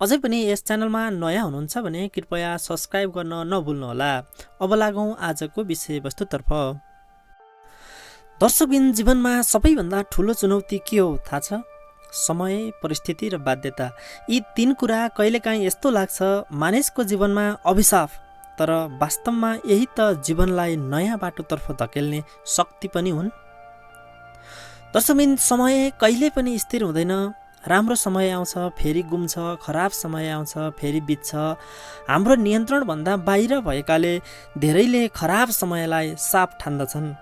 अझै पनि यस च्यानलमा नयाँ हुनुहुन्छ भने कृपया सब्स्क्राइब गर्न नभुल्नुहोला। अब लागौँ आजको विषयवस्तुतर्फ। दर्शकबिन, जीवनमा सबैभन्दा ठुलो चुनौती के हो थाहा छ? समय, परिस्थिति र बाध्यता। यी तीन कुरा कहिलेकाहीँ यस्तो लाग्छ मानिसको जीवनमा अभिशाप, तर वास्तवमा यही त जीवनलाई नयाँ बाटोतर्फ धकेल्ने शक्ति पनि हुन्। दर्शकबिन, समय कहिले पनि स्थिर हुँदैन। राम्रो समय आउँछ फेरि गुम्छ, खराब समय आउँछ फेरि बित्छ। हाम्रो नियन्त्रणभन्दा बाहिर भएकाले धेरैले खराब समयलाई साप ठान्दछन्।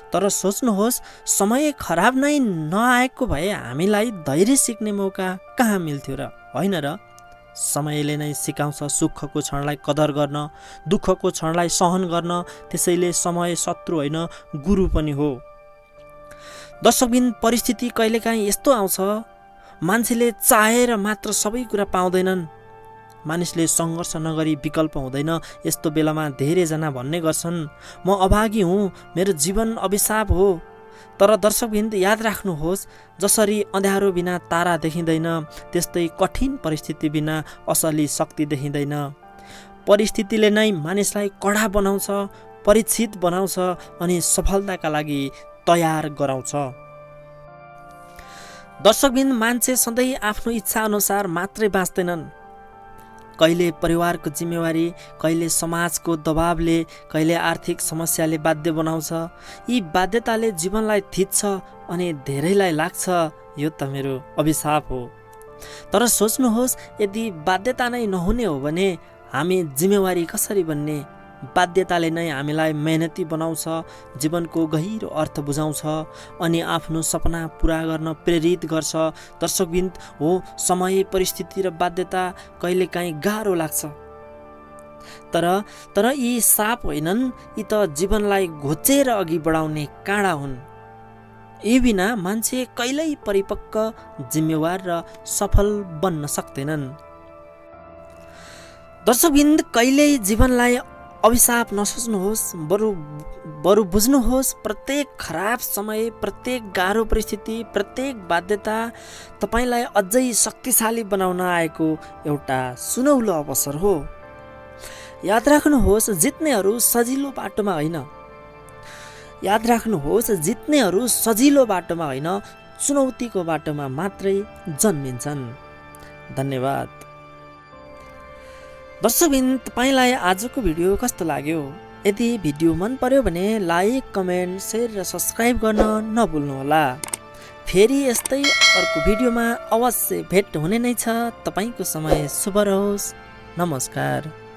तर सोच्नुहोस्, समय खराब नै नआएको भए हामीलाई धैर्य सिक्ने मौका कहाँ मिल्थ्यो र? होइन र? समयले नै सिकाउँछ सुखको क्षणलाई कदर गर्न, दुःखको क्षणलाई सहन गर्न। त्यसैले समय शत्रु होइन, गुरु पनि हो। दर्शकबिन, परिस्थिति कहिलेकाहीँ यस्तो आउँछ, मान्छेले चाहेर मात्र सबै कुरा पाउँदैनन्। मानिसले सङ्घर्ष नगरी विकल्प हुँदैन। यस्तो बेलामा धेरैजना भन्ने गर्छन्, म अभागी हुँ, मेरो जीवन अभिशाप हो। तर दर्शकबिन, याद राख्नुहोस्, जसरी अँध्यारो बिना तारा देखिँदैन, त्यस्तै कठिन परिस्थिति बिना असली शक्ति देखिँदैन। परिस्थितिले नै मानिसलाई कडा बनाउँछ, परीक्षित बनाउँछ अनि सफलताका लागि तयार गराउँछ। दर्शकबिन, मान्छे सधैँ आफ्नो इच्छा अनुसार मात्रै बाँच्दैनन्। कहिले परिवारको जिम्मेवारी, कहिले समाजको दबावले, कहिले आर्थिक समस्याले बाध्य बनाउँछ। यी बाध्यताले जीवनलाई थिच्छ अनि धेरैलाई लाग्छ यो त मेरो अभिशाप हो। तर सोच्नुहोस्, यदि बाध्यता नै नहुने हो भने हामी जिम्मेवारी कसरी बन्ने? बाध्यताले नै हामीलाई मेहनती बनाउँछ, जीवनको गहिरो अर्थ बुझाउँछ अनि आफ्नो सपना पुरा गर्न प्रेरित गर्छ। दर्शकबिन, हो, समय, परिस्थिति र बाध्यता कहिलेकाहीँ गाह्रो लाग्छ, तर यी साप होइनन्, यी त जीवनलाई घोचेर अघि बढाउने काँडा हुन्। यी बिना मान्छे कहिल्यै परिपक्व, जिम्मेवार र सफल बन्न सक्दैनन्। दर्शकबिन, कहिल्यै जीवनलाई अभिशाप नसोच्नुहोस्, बरु बुझ्नुहोस्, प्रत्येक खराब समय, प्रत्येक गाह्रो परिस्थिति, प्रत्येक बाध्यता तपाईलाई अझै शक्तिशाली बनाउन आएको एउटा सुनौलो अवसर हो। याद राख्नुहोस्, जित्नेहरू सजिलो बाटोमा होइन, चुनौतीको बाटोमा मात्रै जन्मिन्छन्। धन्यवाद। दर्शकबिन, तपाईलाई आजको भिडियो कस्तो लाग्यो? यदि भिडियो मन पर्यो भने लाइक, कमेन्ट, सेयर र सब्स्क्राइब गर्न नभुल्नुहोला। फेरि यस्तै अर्को भिडियोमा अवश्य भेट हुने नै छ। तपाईको समय शुभ रहोस्। नमस्कार।